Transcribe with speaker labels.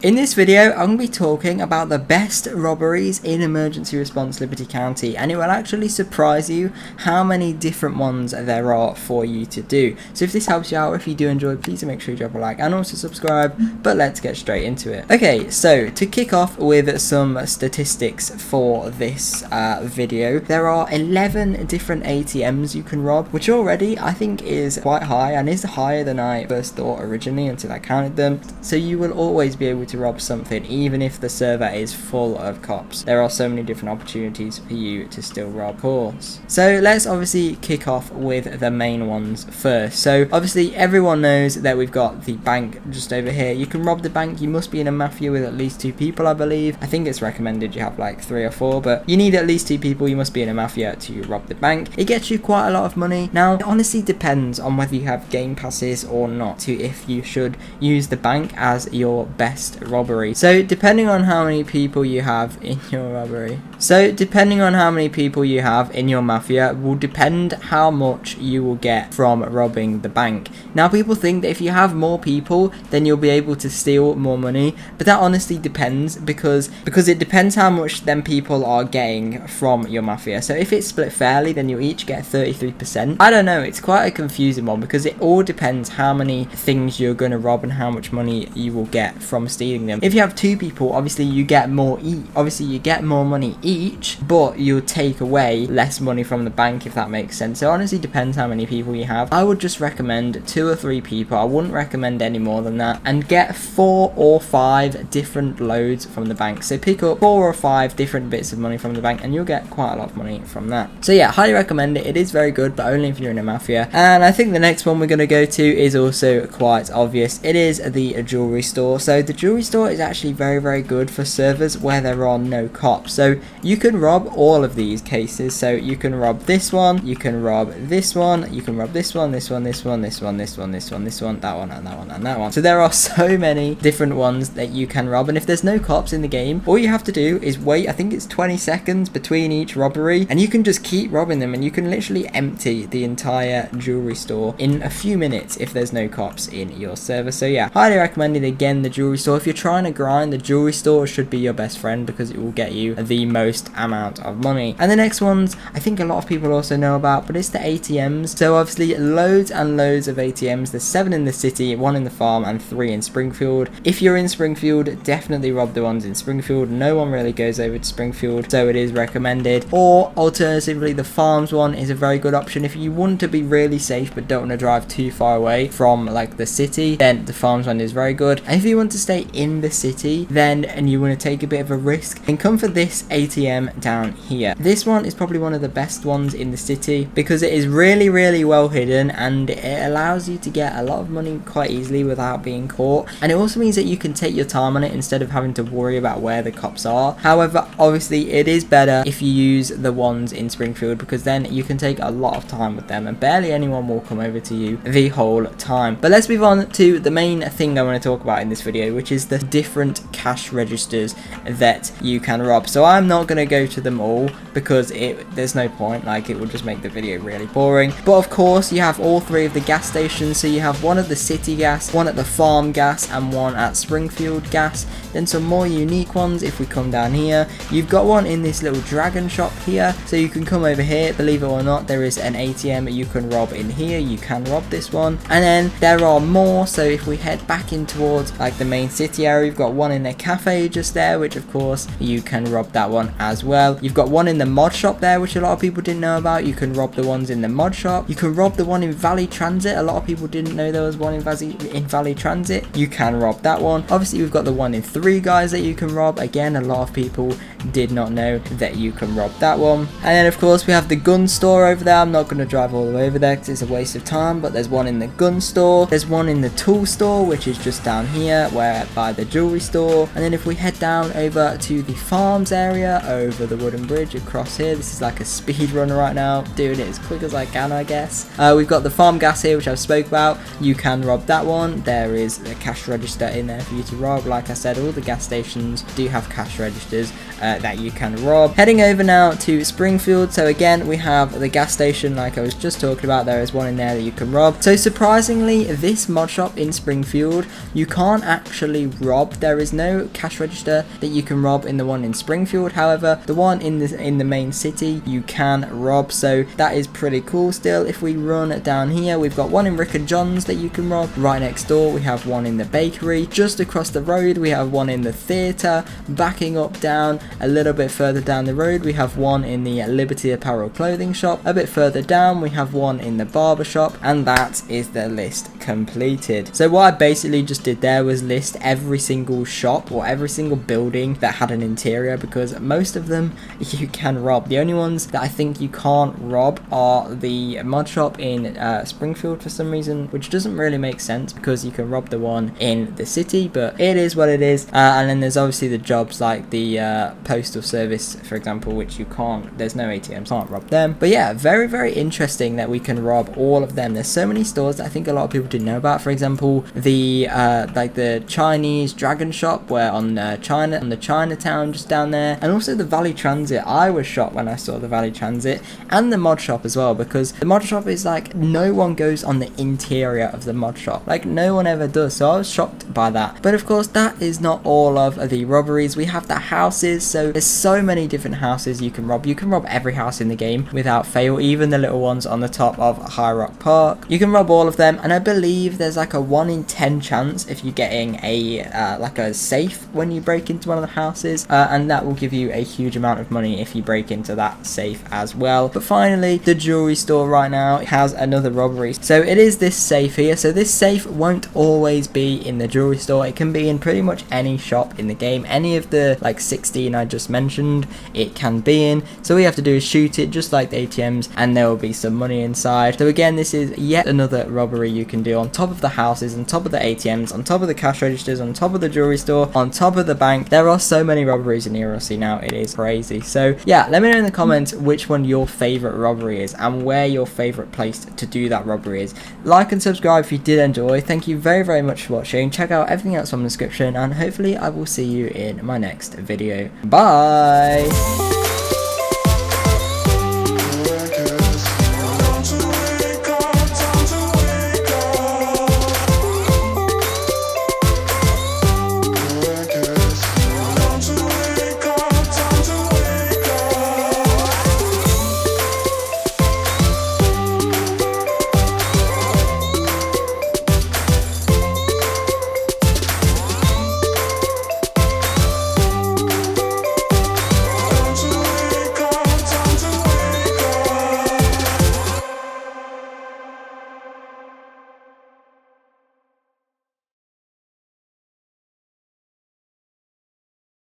Speaker 1: In this video, I'm going to be talking about the best robberies in emergency response Liberty County, and it will actually surprise you how many different ones there are for you to do. So if this helps you out, if you do enjoy, please make sure you drop a like and also subscribe, but let's get straight into it. Okay, so to kick off with some statistics for this video, there are 11 different ATMs you can rob, which already I think is quite high and is higher than I first thought originally until I counted them. So you will always be able to rob something even if the server is full of cops. There are so many different opportunities for you to still rob calls. So let's obviously kick off with the main ones first. So obviously everyone knows that we've got the bank just over here. You can rob the bank. You must be in a mafia with at least 2 people, I believe. I think it's recommended you have like 3 or 4, but you need at least 2 people. You must be in a mafia to rob the bank. It gets you quite a lot of money. Now it honestly depends on whether you have game passes or not to if you should use the bank as your best robbery. So depending on how many people you have in your robbery, mafia will depend how much you will get from robbing the bank. Now people think that if you have more people then you'll be able to steal more money, but that honestly depends because it depends how much them people are getting from your mafia. So if it's split fairly then you'll each get 33%. I don't know, it's quite a confusing one because it all depends how many things you're going to rob and how much money you will get from stealing them. If you have 2 people, obviously you get more money each, but you'll take away less money from the bank, if that makes sense. So honestly depends how many people you have. I would just recommend 2 or 3 people. I wouldn't recommend any more than that, and get 4 or 5 different loads from the bank. So pick up 4 or 5 different bits of money from the bank and you'll get quite a lot of money from that. So yeah, highly recommend it. It is very good, but only if you're in a mafia. And I think the next one we're going to go to is also quite obvious. It is the jewelry store. So the jewelry store is actually very good for servers where there are no cops. So you can rob all of these cases. So you can rob this one, you can rob this one, you can rob this one, that one, and that one. So there are so many different ones that you can rob, and if there's no cops in the game, all you have to do is wait. I think it's 20 seconds between each robbery, and you can just keep robbing them, and you can literally empty the entire jewelry store in a few minutes if there's no cops in your server. So yeah, highly recommended. Again, the jewelry store, if you're trying to grind, the jewelry store should be your best friend because it will get you the most amount of money. And the next ones I think a lot of people also know about, but it's the ATMs. So obviously loads and loads of ATMs. There's 7 in the city, 1 in the farm, and 3 in Springfield. If you're in Springfield, definitely rob the ones in Springfield. No one really goes over to Springfield, so it is recommended. Or alternatively, the farms one is a very good option if you want to be really safe but don't want to drive too far away from like the city. Then the farms one is very good. And if you want to stay in the city then and you want to take a bit of a risk, then come for this ATM down here. This one is probably one of the best ones in the city because it is really well hidden and it allows you to get a lot of money quite easily without being caught, and it also means that you can take your time on it instead of having to worry about where the cops are. However, obviously it is better if you use the ones in Springfield because then you can take a lot of time with them and barely anyone will come over to you the whole time. But let's move on to the main thing I want to talk about in this video, which is the different cash registers that you can rob. So I'm not going to go to them all because there's no point, like it will just make the video really boring. But of course you have all 3 of the gas stations. So you have one at the city gas, one at the farm gas, and one at Springfield gas. Then some more unique ones. If we come down here, you've got one in this little dragon shop here, so you can come over here. Believe it or not, there is an ATM you can rob in here. You can rob this one, and then there are more. So if we head back in towards like the main city area, you've got one in the cafe just there, which of course you can rob that one as well. You've got one in the mod shop there, which a lot of people didn't know about. You can rob the ones in the mod shop. You can rob the one in Valley Transit. A lot of people didn't know there was one in Valley Transit. You can rob that one. Obviously we've got the one in 3 Guys that you can rob. Again, a lot of people did not know that you can rob that one. And then of course we have the gun store over there. I'm not going to drive all the way over there because it's a waste of time, but there's one in the gun store. There's one in the tool store, which is just down here where by the jewelry store. And then if we head down over to the farms area over the wooden bridge across here, this is like a speed run right now, doing it as quick as I can, I guess. We've got the farm gas here, which I've spoke about. You can rob that one. There is a cash register in there for you to rob. Like I said, all the gas stations do have cash registers. that you can rob. Heading over now to Springfield. So again, we have the gas station like I was just talking about. There is one in there that you can rob. So surprisingly, this mod shop in Springfield, you can't actually rob. There is no cash register that you can rob in the one in Springfield. However, the one in the main city you can rob, so that is pretty cool. Still, if we run down here, we've got one in Rick and John's that you can rob. Right next door we have one in the bakery. Just across the road we have one in the theatre. Backing up down a little bit further down the road we have one in the Liberty Apparel clothing shop. A bit further down we have one in the barber shop, and that is the list completed. So what I basically just did there was list every single shop or every single building that had an interior, because most of them you can rob. The only ones that I think you can't rob are the mod shop in Springfield for some reason, which doesn't really make sense because you can rob the one in the city, but it is what it is. And then there's obviously the jobs like the postal service, for example, which you can't, there's no ATMs, can't rob them. But yeah, very, very interesting that we can rob all of them. There's so many stores that I think a lot of people didn't know about. For example, the like the Chinese Dragon shop, where on the Chinatown just down there, and also the Valley Transit. I was shocked when I saw the Valley Transit and the mod shop as well, because the mod shop is like, no one goes on the interior of the mod shop, like no one ever does. So I was shocked by that. But of course, that is not all of the robberies. We have the houses. So there's so many different houses you can rob. You can rob every house in the game without fail, even the little ones on the top of High Rock Park. You can rob all of them, and I believe there's like a 1 in 10 chance if you're getting a like a safe when you break into one of the houses, and that will give you a huge amount of money if you break into that safe as well. But finally, the jewelry store right now has another robbery. So it is this safe here. So this safe won't always be in the jewelry store. It can be in pretty much any shop in the game. Any of the like 16 I just mentioned, it can be in. So all you have to do is shoot it just like the ATMs, and there will be some money inside. So again, this is yet another robbery you can do on top of the houses, on top of the ATMs, on top of the cash registers, on top of the jewelry store, on top of the bank. There are so many robberies in ERLC now, it is crazy. So yeah, let me know in the comments which one your favorite robbery is and where your favorite place to do that robbery is. Like and subscribe if you did enjoy. Thank you very, very much for watching. Check out everything else on the description, and hopefully I will see you in my next video. Bye.